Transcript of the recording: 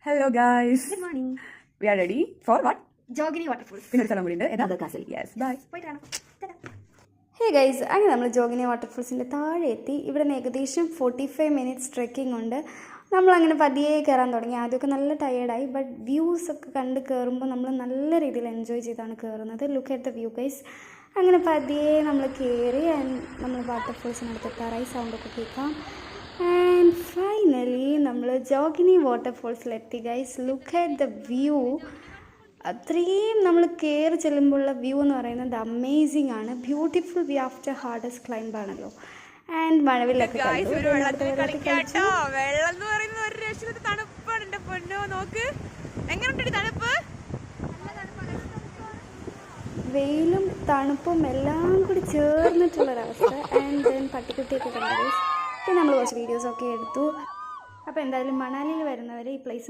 Hello guys. Good morning. We are ready for what? Jogini waterfalls. പിന്നെ ഒരു സ്ഥലം കൂടി ഉണ്ട് എതാ കാസിൽ. Yes, bye. പോയിട്ട് കാണാം. ഹേ ഗൈസ്, അങ്ങനെ നമ്മൾ ജോഗിനി വാട്ടർഫോൾസിൻ്റെ താഴെ എത്തി. ഇവിടെ നിന്ന് ഏകദേശം 45 മിനിറ്റ്സ് ട്രെക്കിംഗ് ഉണ്ട്. നമ്മളങ്ങനെ പതിയെ കയറാൻ തുടങ്ങി. ആദ്യമൊക്കെ നല്ല ടയേർഡായി, ബട്ട് വ്യൂസ് ഒക്കെ കണ്ട് കയറുമ്പോൾ നമ്മൾ നല്ല രീതിയിൽ എൻജോയ് ചെയ്താണ് കയറുന്നത്. Look at the view guys. അങ്ങനെ പതിയെ നമ്മൾ കയറി നമ്മൾ വാട്ടർഫോൾസിനടുത്ത് എത്താറായി. സൗണ്ടൊക്കെ കേൾക്കാം. ആൻഡ് ഫൈനലി നമ്മൾ ജോഗിനി വാട്ടർഫോൾസിലെത്തി guys. Look at the view. അത്രയും നമ്മൾ കയറി ചെല്ലുമ്പോഴുള്ള വ്യൂ എന്ന് പറയുന്നത് അമേസിങ് ആണ്. Beautiful view after hardest climb ആണല്ലോ. ആൻഡ് മഴവില്ലൊക്കെ വെയിലും തണുപ്പും എല്ലാം കൂടി ചേർന്നിട്ടുള്ളൊരവസ്ഥ. ആൻഡ് ദെൻ പട്ടിക്കുട്ടിയൊക്കെ കണ്ടു. പിന്നെ നമ്മൾ കുറച്ച് വീഡിയോസൊക്കെ എടുത്തു. അപ്പോൾ എന്തായാലും മണാലിയിൽ വരുന്നവരെ ഈ പ്ലേസ്